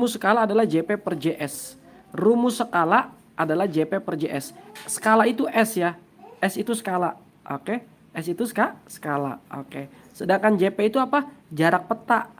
Rumus skala adalah JP per JS. Rumus skala adalah JP per JS. Skala itu S ya. S itu skala. Oke. S itu skala. Oke. Sedangkan JP itu apa? Jarak peta.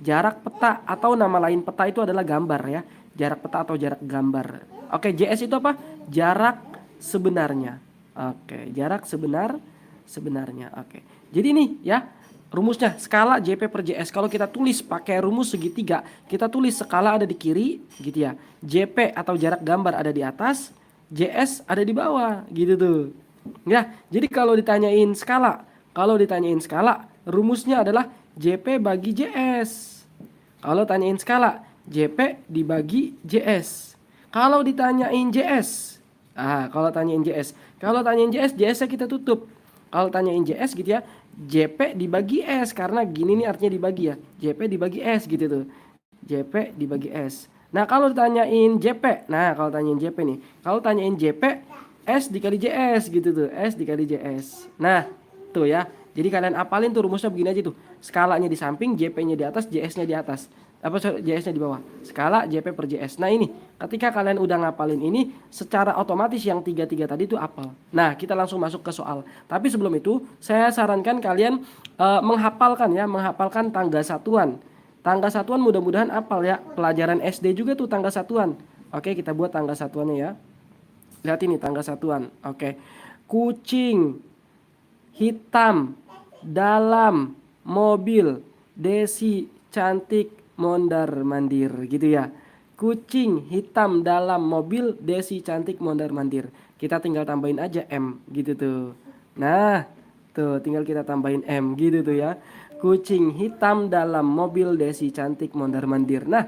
Jarak peta atau nama lain peta itu adalah gambar ya. Jarak peta atau jarak gambar. Oke, JS itu apa? Jarak sebenarnya. Oke, jarak sebenarnya. Oke. Jadi nih ya, rumusnya skala JP per JS. Kalau kita tulis pakai rumus segitiga, kita tulis skala ada di kiri gitu ya. JP atau jarak gambar ada di atas, JS ada di bawah gitu tuh. Ya, jadi kalau ditanyain skala, rumusnya adalah JP bagi JS. Kalau tanyain skala, JP dibagi JS. Kalau ditanyain JS, kalau tanyain JS, JS-nya kita tutup. Kalau tanyain JS gitu ya, JP dibagi S, karena gini nih artinya dibagi ya. JP dibagi S gitu tuh. JP dibagi S. Nah, kalau ditanyain JP, kalau tanyain JP, S dikali JS gitu tuh. S dikali JS. Nah, tuh ya. Jadi kalian apalin tuh rumusnya begini aja tuh. Skalanya di samping, JP-nya di atas, JS-nya di atas. JS-nya di bawah. Skala JP per JS. Nah, ini ketika kalian udah ngapalin ini, secara otomatis yang tiga-tiga tadi itu apal. Nah, kita langsung masuk ke soal. Tapi sebelum itu, saya sarankan kalian menghafalkan tangga satuan. Tangga satuan mudah-mudahan apal ya. Pelajaran SD juga tuh tangga satuan. Oke, kita buat tangga satuannya ya. Lihat ini tangga satuan. Oke. Kucing hitam dalam mobil Desi cantik mondar-mandir gitu ya. Kucing hitam dalam mobil Desi cantik mondar-mandir. Kita tinggal tambahin aja M gitu tuh. Nah, tuh tinggal kita tambahin M gitu tuh ya. Kucing hitam dalam mobil Desi cantik mondar-mandir. Nah,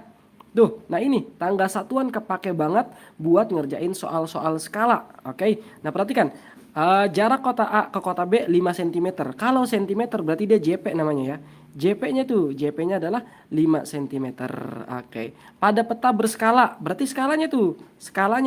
ini tangga satuan kepake banget buat ngerjain soal-soal skala. Oke. Nah, perhatikan. Jarak kota A ke kota B 5 cm. Kalau cm berarti dia JP namanya ya. JP-nya adalah 5 cm. Oke. Pada peta berskala, berarti skalanya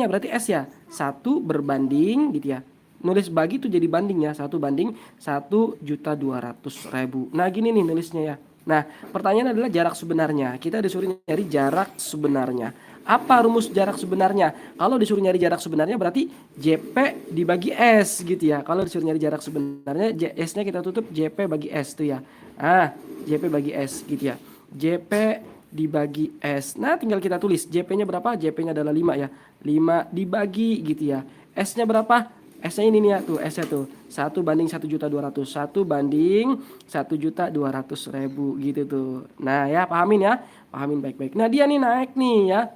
berarti S ya. 1 berbanding gitu ya. Nulis bagi tuh jadi banding ya. 1 banding 1.200.000. Nah, gini nih nulisnya ya. Nah, pertanyaan adalah jarak sebenarnya. Kita disuruh nyari jarak sebenarnya. Apa rumus jarak sebenarnya? Kalau disuruh nyari jarak sebenarnya berarti JP dibagi S gitu ya. Kalau disuruh nyari jarak sebenarnya, S-nya kita tutup JP bagi S tuh ya. JP bagi S gitu ya. JP dibagi S. Nah, tinggal kita tulis JP-nya berapa? JP-nya adalah 5 ya. 5 dibagi gitu ya. S-nya berapa? S-nya ini nih ya, tuh S-nya tuh 1 banding 1.200.000, 1 banding 1.200.000 gitu tuh. Nah ya, pahamin baik-baik. Nah, dia nih naik nih ya.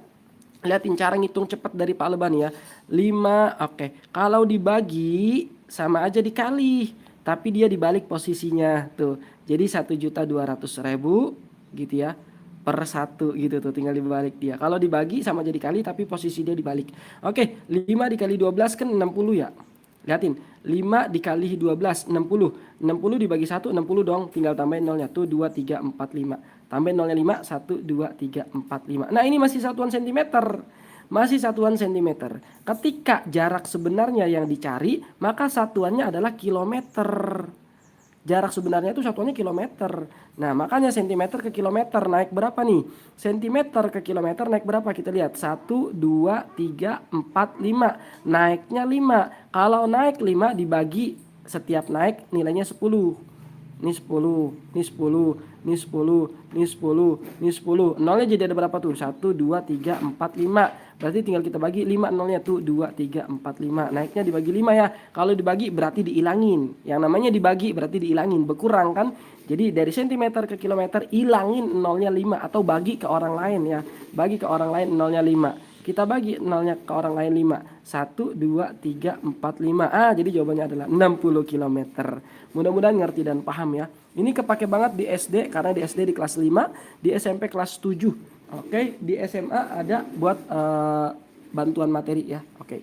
Lihatin cara ngitung cepat dari Pak Leban ya. 5, oke. Kalau dibagi sama aja dikali, tapi dia dibalik posisinya tuh. Jadi 1.200.000 gitu ya. Per 1 gitu tuh, tinggal dibalik dia. Kalau dibagi sama aja dikali tapi posisi dia dibalik. Oke, 5 dikali 12 kan 60 ya. Lihatin, 5 dikali 12 60. 60 dibagi 1 60 dong, tinggal tambahin nolnya tuh 2 3 4 5. Tambahin nolnya 5 1 2 3 4 5. Nah, ini masih satuan centimeter. Ketika jarak sebenarnya yang dicari, maka satuannya adalah kilometer. Jarak sebenarnya itu satuannya kilometer. Nah, makanya centimeter ke kilometer naik berapa nih? Centimeter ke kilometer naik berapa? Kita lihat 1 2 3 4 5. Naiknya 5. Kalau naik 5 dibagi setiap naik nilainya 10. Ini 10, ini 10, ini 10, ini 10, ini 10. Nolnya jadi ada berapa tuh? 1 2 3 4 5. Berarti tinggal kita bagi 5 nolnya tuh 2 3 4 5. Naiknya dibagi 5 ya. Kalau dibagi berarti diilangin. Yang namanya dibagi berarti diilangin, berkurang kan? Jadi dari centimeter ke kilometer ilangin nolnya 5 atau bagi ke orang lain ya. Bagi ke orang lain nolnya 5. Kita bagi nolnya ke orang lain 5. 1 2 3 4 5. Jadi jawabannya adalah 60 km. Mudah-mudahan ngerti dan paham ya. Ini kepake banget di SD karena di SD di kelas 5, di SMP kelas 7. Oke, di SMA ada buat bantuan materi ya. Oke.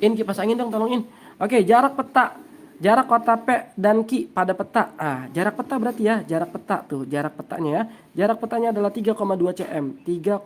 Kipas angin dong, tolongin. Oke, jarak peta. Jarak kota P dan Q pada peta. Jarak peta berarti ya, jarak peta tuh, jarak petanya ya. Jarak petanya adalah 3,2 cm, 3,2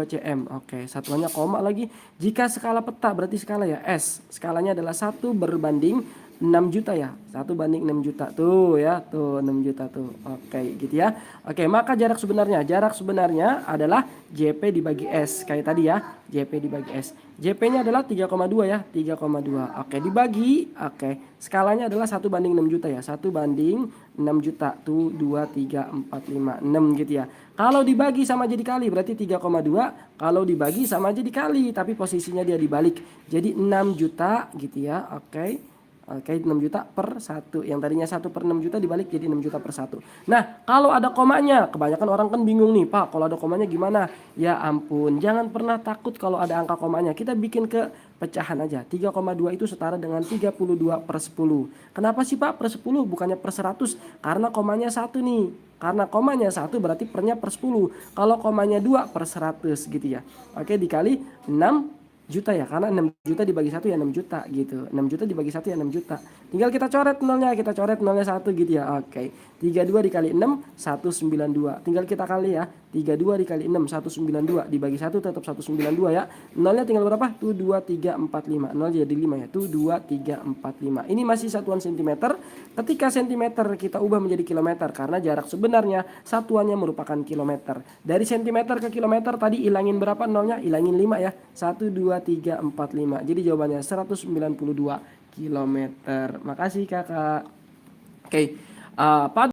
cm. Oke, satuannya koma lagi. Jika skala peta berarti skala ya S. Skalanya adalah 1 berbanding 6 juta ya. 1/6 juta tuh ya, tuh 6 juta tuh. Oke, gitu ya. Oke, maka jarak sebenarnya adalah JP dibagi S kayak tadi ya. JP dibagi S. JP-nya adalah 3,2 ya, 3,2. Oke, dibagi. Oke, skalanya adalah 1/6 juta ya. 1/6 juta tuh 2 3 4 5 6 gitu ya. Kalau dibagi sama aja dikali berarti 3,2. Kalau dibagi sama aja dikali, tapi posisinya dia dibalik. Jadi 6 juta gitu ya. Oke. Oke, 6 juta per 1. Yang tadinya 1/6 juta dibalik jadi 6 juta per 1. Nah, kalau ada komanya, kebanyakan orang kan bingung nih, Pak, kalau ada komanya gimana? Ya ampun, jangan pernah takut kalau ada angka komanya. Kita bikin ke pecahan aja. 3,2 itu setara dengan 32/10. Kenapa sih, Pak, per 10 bukannya per 100? Karena komanya 1 nih. Karena komanya 1 berarti pernya per 10. Kalau komanya 2 per 100 gitu ya. Oke, dikali 6 juta ya, karena 6 juta dibagi 1 ya 6 juta gitu. 6 juta dibagi 1 ya 6 juta. Tinggal kita coret nolnya, kita coret nolnya 1 gitu ya. Oke. 32 dikali 6 192. Tinggal kita kali ya. 32 dikali 6 192 dibagi 1 tetap 192 ya. Nolnya tinggal berapa? Tuh 2 3 4 5. Nol jadi 5 ya. Tuh 2 3 4 5. Ini masih satuan sentimeter. Ketika sentimeter kita ubah menjadi kilometer karena jarak sebenarnya satuannya merupakan kilometer. Dari sentimeter ke kilometer tadi ilangin berapa nolnya? Ilangin 5 ya. 1 2 3 4 5. Jadi jawabannya 192 kilometer. Makasih Kakak. Oke. Pada